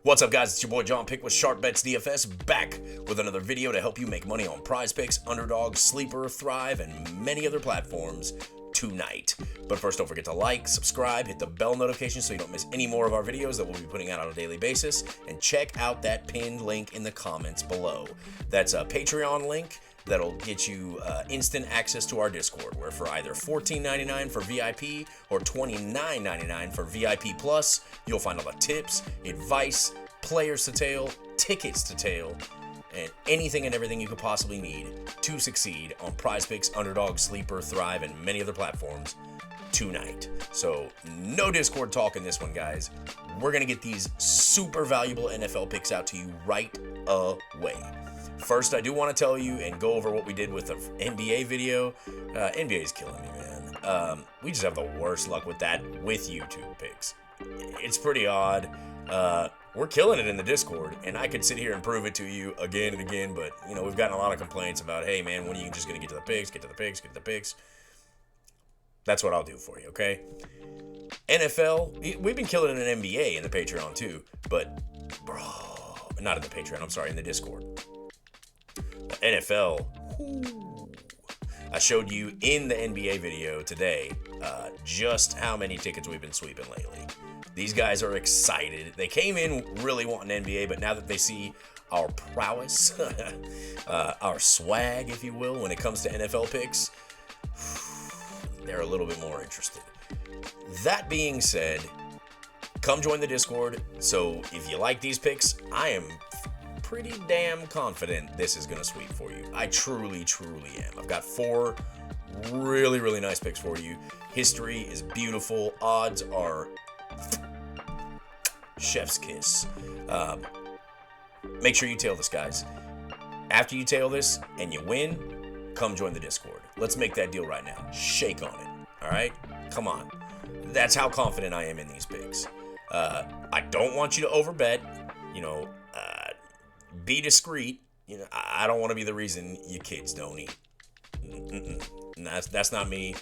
What's up, guys? It's your boy JohnPick with Sharp Bets DFS, back with another video to help you make money on PrizePicks, Underdog, Sleeper, Thrive, and many other platforms tonight. But first, don't forget to like, subscribe, hit the bell notification so you don't miss any more of our videos that we'll be putting out on a daily basis, and check out that pinned link in the comments below. That's a Patreon link that'll get you instant access to our Discord, where for either $14.99 for VIP or $29.99 for VIP Plus, you'll find all the tips, advice, players to tail, tickets to tail, and anything and everything you could possibly need to succeed on PrizePicks, Underdog, Sleeper, Thrive, and many other platforms tonight. So no Discord talk in this one, guys. We're going to get these super valuable NFL picks out to you right away. First, I do want to tell you and go over what we did with the NBA video. NBA is killing me, man. We just have the worst luck with that with YouTube picks. It's pretty odd. We're killing it in the Discord, and I could sit here and prove it to you again and again, but, you know, we've gotten a lot of complaints about, hey, man, when are you just going to get to the picks, get to the picks, get to the picks? That's what I'll do for you, okay? NFL, we've been killing it in NBA in the Patreon, too, but, bro, not in the Patreon, I'm sorry, in the Discord. NFL, I showed you in the NBA video today just how many tickets we've been sweeping lately. These guys are excited. They came in really wanting NBA, but now that they see our prowess, our swag, if you will, when it comes to NFL picks, they're a little bit more interested. That being said, come join the Discord. So if you like these picks, I am pretty damn confident this is going to sweep for you. I truly, truly am. I've got 4 really, really nice picks for you. History is beautiful. Odds are chef's kiss. Make sure you tail this, guys. After you tail this and you win, come join the Discord. Let's make that deal right now. Shake on it. All right? Come on. That's how confident I am in these picks. I don't want you to overbet. You know, be discreet. You know, I don't want to be the reason your kids don't eat. That's not me.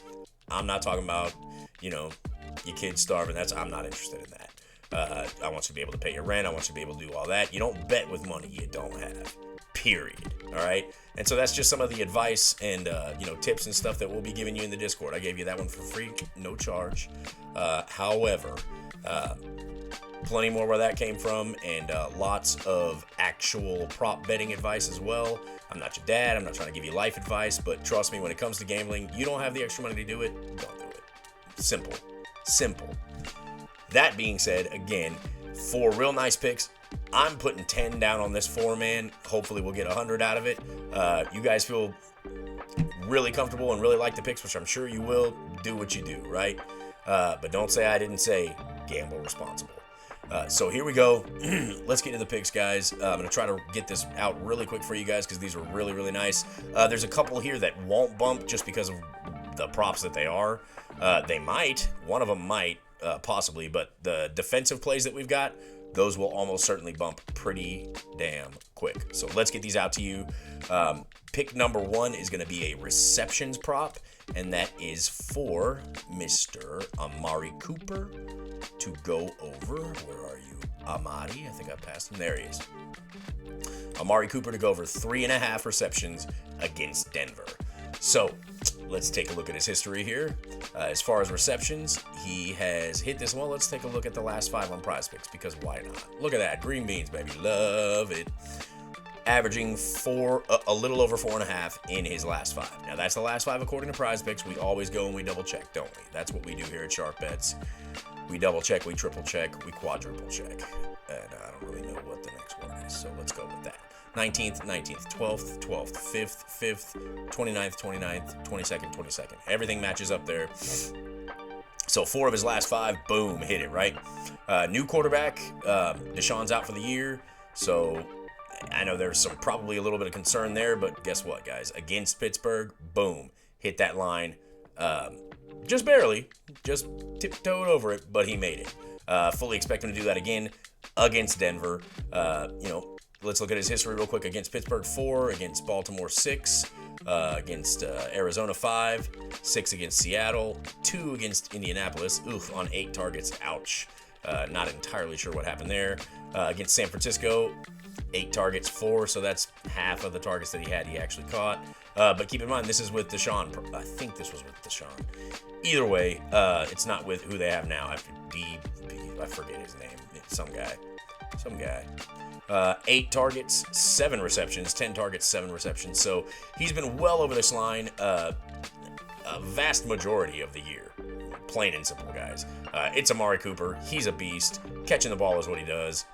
I'm not talking about, you know, your kids starving. I'm not interested in that. I want you to be able to pay your rent. I want you to be able to do all that. You don't bet with money you don't have. Period. All right. And so that's just some of the advice and you know, tips and stuff that we'll be giving you in the Discord. I gave you that one for free, no charge. However, plenty more where that came from, and lots of actual prop betting advice as well. I'm not your dad. I'm not trying to give you life advice, but trust me, when it comes to gambling, you don't have the extra money to do it, don't do it. Simple. Simple. That being said, again, 4 real nice picks. I'm putting 10 down on this 4-man. Hopefully we'll get 100 out of it. You guys feel really comfortable and really like the picks, which I'm sure you will. Do what you do, right? But don't say I didn't say gamble responsible. So here we go. Let's get into the picks, guys. I'm going to try to get this out really quick for you guys because these are really, really nice. There's a couple here that won't bump just because of the props that they are. They might. One of them might, possibly. But the defensive plays that we've got, those will almost certainly bump pretty damn quick. So let's get these out to you. Pick number 1 is going to be a receptions prop, and that is for Mr. Amari Cooper to go over. Where are you? Amari? I think I passed him. There he is. Amari Cooper to go over 3.5 receptions against Denver. So let's take a look at his history here. As far as receptions, he has hit this one. Let's take a look at the last 5 on PrizePicks, because why not? Look at that. Green beans, baby. Love it. Averaging a little over 4.5 in his last 5. Now, that's the last 5 according to PrizePicks. We always go and we double check, don't we? That's what we do here at Sharp Bets. We double check, we triple check, we quadruple check. And I don't really know what the next one is, so let's go with that. 19th, 12th, 5th, 29th, 22nd, 22nd. Everything matches up there. So 4 of his last 5, boom, hit it, right? New quarterback, Deshaun's out for the year, so I know there's probably a little bit of concern there, but guess what, guys? Against Pittsburgh, boom, hit that line. Just barely, just tiptoed over it, but he made it. Fully expect him to do that again against Denver. You know, let's look at his history real quick. Against Pittsburgh, 4. Against Baltimore, 6. Against Arizona, 5. 6 against Seattle. 2 against Indianapolis. Oof, on 8 targets. Ouch. Not entirely sure what happened there. Against San Francisco, 8 targets, 4, so that's half of the targets that he had he actually caught. But keep in mind, this is with Deshaun. I think this was with Deshaun. Either way, it's not with who they have now. I forget his name. It's some guy. 8 targets, 7 receptions, 10 targets, 7 receptions. So he's been well over this line a vast majority of the year. Plain and simple, guys. It's Amari Cooper. He's a beast. Catching the ball is what he does.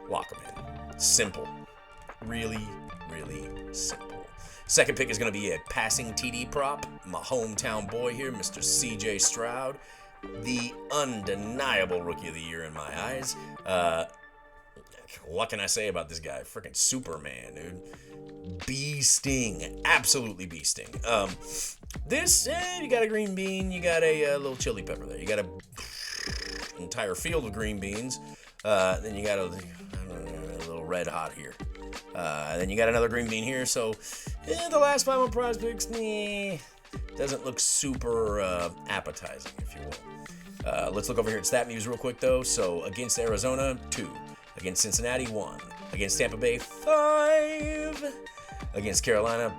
Lock him in. Simple. Really, really simple. Second pick is going to be a passing TD prop. My hometown boy here, Mr. CJ Stroud. The undeniable rookie of the year in my eyes. What can I say about this guy? Freaking Superman, dude. Beasting. Absolutely beasting. You got a green bean. You got a little chili pepper there. You got an entire field of green beans. Then you got a little red hot here. Then you got another green bean here. So the last 5 on PrizePicks, doesn't look super appetizing, if you will. Let's look over here at StatMuse real quick, though. So against Arizona, 2. Against Cincinnati, 1. Against Tampa Bay, 5. Against Carolina,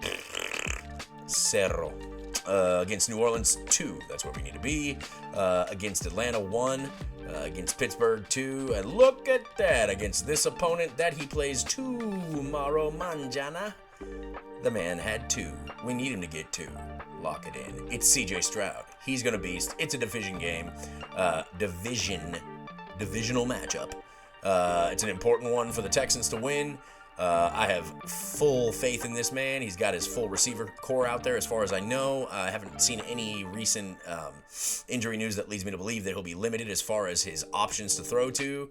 0. Against New Orleans, 2. That's where we need to be. Against Atlanta, 1. Against Pittsburgh, 2. And look at that. Against this opponent that he plays tomorrow, manjana, the man had 2. We need him to get 2. Lock it in. It's CJ Stroud. He's going to beast. It's a division game. Divisional matchup. It's an important one for the Texans to win. I have full faith in this man. He's got his full receiver core out there as far as I know. I haven't seen any recent injury news that leads me to believe that he'll be limited as far as his options to throw to.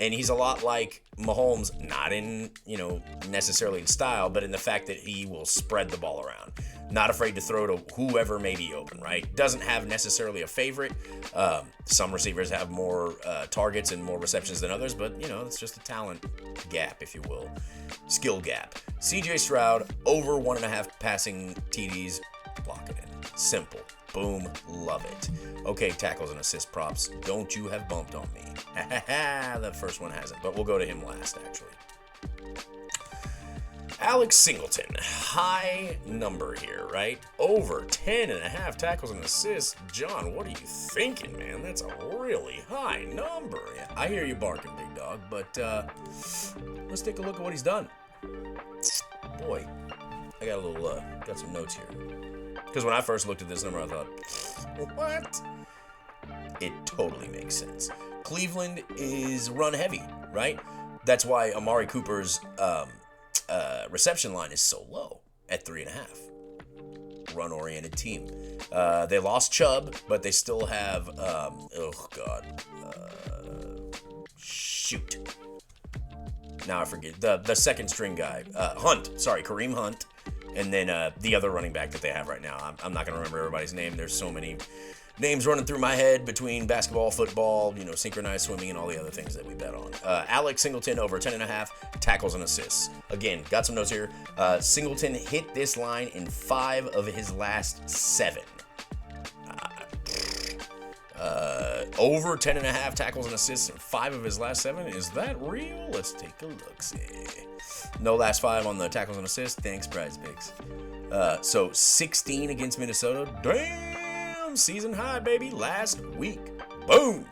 And he's a lot like Mahomes, not in, necessarily in style, but in the fact that he will spread the ball around. Not afraid to throw to whoever may be open, right? Doesn't have necessarily a favorite. Some receivers have more targets and more receptions than others, but, it's just a talent gap, if you will. Skill gap. CJ Stroud, over 1.5 passing TDs. Lock it in. Simple. Boom. Love it. Okay, tackles and assist props. Don't you have bumped on me. The first one hasn't, but we'll go to him last, actually. Alex Singleton, high number here, right? Over 10.5 tackles and assists. John, what are you thinking, man? That's a really high number. Yeah, I hear you barking, big dog, but let's take a look at what he's done. Boy, I got some notes here. Because when I first looked at this number, I thought, what? It totally makes sense. Cleveland is run heavy, right? That's why Amari Cooper's reception line is so low at 3.5. Run-oriented team. They lost Chubb, but they still have, shoot. Now I forget. The second string guy. Kareem Hunt. And then the other running back that they have right now. I'm not going to remember everybody's name. There's so many names running through my head between basketball, football, synchronized swimming, and all the other things that we bet on. Alex Singleton over 10.5 tackles and assists. Again, got some notes here. Singleton hit this line in 5 of his last 7. Over 10.5 tackles and assists in 5 of his last 7. Is that real? Let's take a look. See. No last 5 on the tackles and assists. Thanks, PrizePicks. So 16 against Minnesota. Damn, season high, baby. Last week. Boom.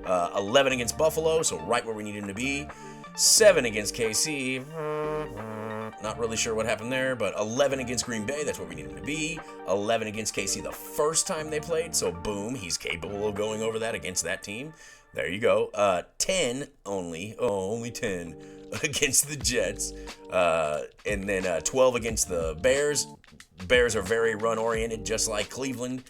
11 against Buffalo, so right where we need him to be. 7 against KC. Not really sure what happened there, but 11 against Green Bay, that's where we need him to be. 11 against KC the first time they played, so boom, he's capable of going over that against that team. There you go. 10 only. Only 10 against the Jets. And then 12 against the Bears. Bears are very run-oriented, just like Cleveland.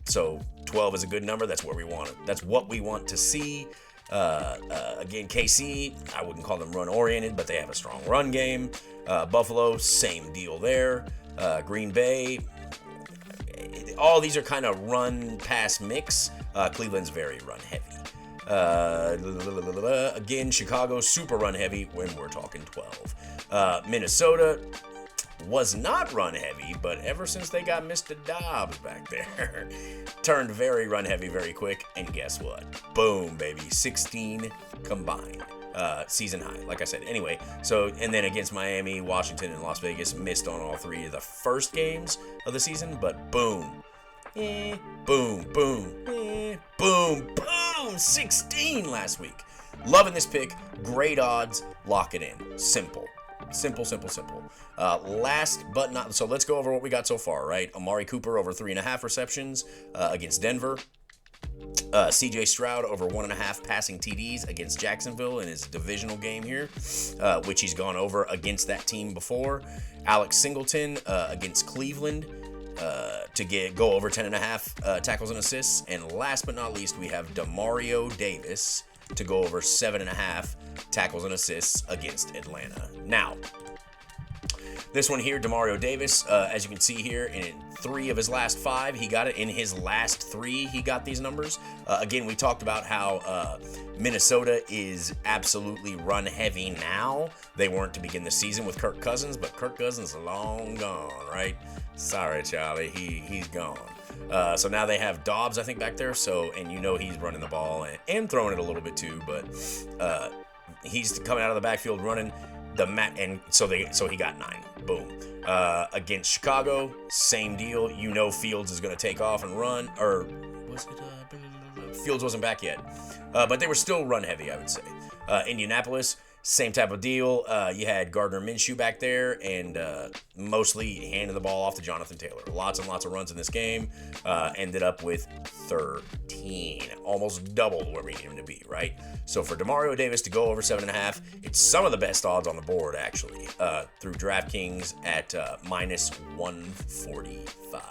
So 12 is a good number. That's where we want it. That's what we want to see. Again, KC, I wouldn't call them run-oriented, but they have a strong run game. Buffalo, same deal there. Green Bay, all these are kind of run-pass mix. Cleveland's very run-heavy. Again, Chicago, super run-heavy when we're talking 12. Minnesota, was not run heavy, but ever since they got Mr. Dobbs back there, turned very run heavy very quick. And guess what? Boom, baby. 16 combined. Season high, like I said. Anyway, so, and then against Miami, Washington, and Las Vegas, missed on all 3 of the first games of the season, but boom. Boom, boom, boom, boom. 16 last week. Loving this pick. Great odds. Lock it in. Simple. Simple. Last but not, so let's go over what we got so far, right? Amari Cooper over 3.5 receptions against Denver. CJ Stroud over 1.5 passing TDs against Jacksonville in his divisional game here, which he's gone over against that team before. Alex Singleton against Cleveland to go over 10.5 tackles and assists. And last but not least, we have Demario Davis to go over 7.5 tackles and assists against Atlanta. Now, this one here, Demario Davis, as you can see here, in 3 of his last 5, he got it. In his last 3, he got these numbers. Again, we talked about how Minnesota is absolutely run heavy now. They weren't to begin the season with Kirk Cousins, but Kirk Cousins is long gone, right? Sorry, Charlie, he's gone. So now they have Dobbs, I think, back there. So, and you know he's running the ball and throwing it a little bit too, but he's coming out of the backfield running and so he got 9. Boom. Against Chicago, same deal. You know Fields is going to take off and run, or was it? Fields wasn't back yet, but they were still run heavy, I would say. Indianapolis, same type of deal. You had Gardner Minshew back there, and mostly handed the ball off to Jonathan Taylor. Lots and lots of runs in this game. Ended up with 13, almost double where we need him to be, right? So for Demario Davis to go over 7.5, it's some of the best odds on the board, actually, through DraftKings at minus 145.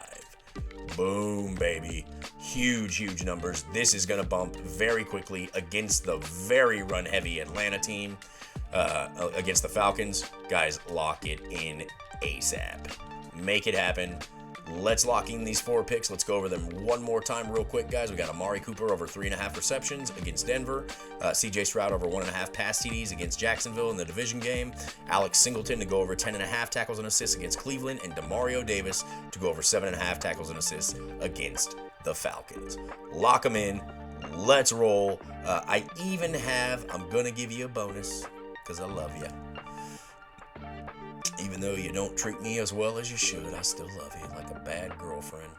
Boom, baby. Huge numbers. This is going to bump very quickly against the very run-heavy Atlanta team. Against the Falcons. Guys, lock it in ASAP. Make it happen. Let's lock in these 4 picks. Let's go over them one more time real quick, guys. We got Amari Cooper over 3.5 receptions against Denver. CJ Stroud over 1.5 pass TDs against Jacksonville in the division game. Alex Singleton to go over 10.5 tackles and assists against Cleveland. And Demario Davis to go over 7.5 tackles and assists against the Falcons. Lock them in. Let's roll. I'm going to give you a bonus because I love you. Even though you don't treat me as well as you should, I still love you like a bad girlfriend.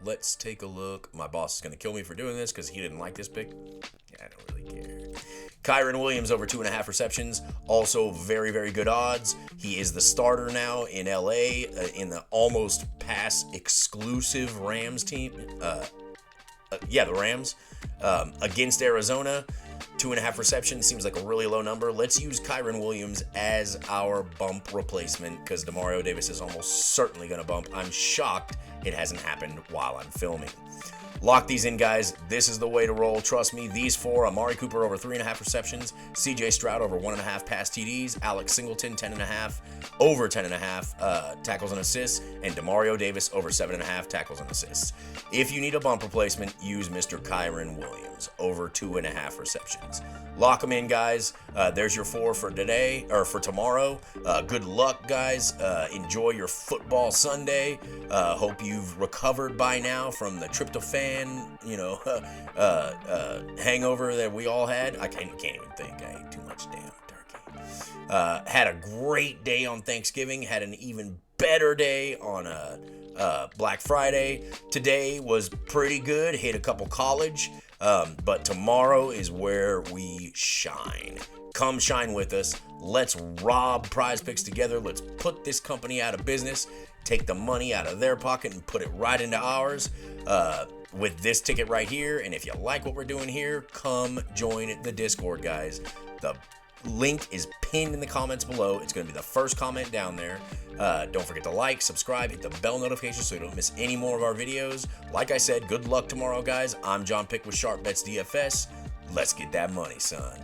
Let's take a look. My boss is going to kill me for doing this because he didn't like this pick. Yeah, I don't really care. Kyren Williams over 2.5 receptions. Also very, very good odds. He is the starter now in LA in the almost pass exclusive Rams team. The Rams. Against Arizona. 2.5 receptions seems like a really low number. Let's use Kyren Williams as our bump replacement because Demario Davis is almost certainly going to bump. I'm shocked it hasn't happened while I'm filming. Lock these in, guys. This is the way to roll. Trust me. These 4, Amari Cooper over 3.5 receptions, CJ Stroud over 1.5 pass TDs, Alex Singleton over 10.5 tackles and assists, and Demario Davis over 7.5 tackles and assists. If you need a bump replacement, use Mr. Kyren Williams over 2.5 receptions. Lock them in, guys. There's your 4 for today, or for tomorrow. Good luck, guys. Enjoy your football Sunday. Hope you've recovered by now from the tryptophan, hangover that we all had. I can't even think. I ate too much damn turkey. Had a great day on Thanksgiving. Had an even better day on Black Friday. Today was pretty good. Hit a couple college. But tomorrow is where we shine. Come shine with us. Let's rob PrizePicks together. Let's put this company out of business. Take the money out of their pocket and put it right into ours with this ticket right here. And if you like what we're doing here, come join the Discord, guys. The link is pinned in the comments below. It's going to be the first comment down there. Don't forget to like, subscribe, hit the bell notification so you don't miss any more of our videos. Like I said, good luck tomorrow, guys. I'm JohnPick with Sharp Bets DFS. Let's get that money, son.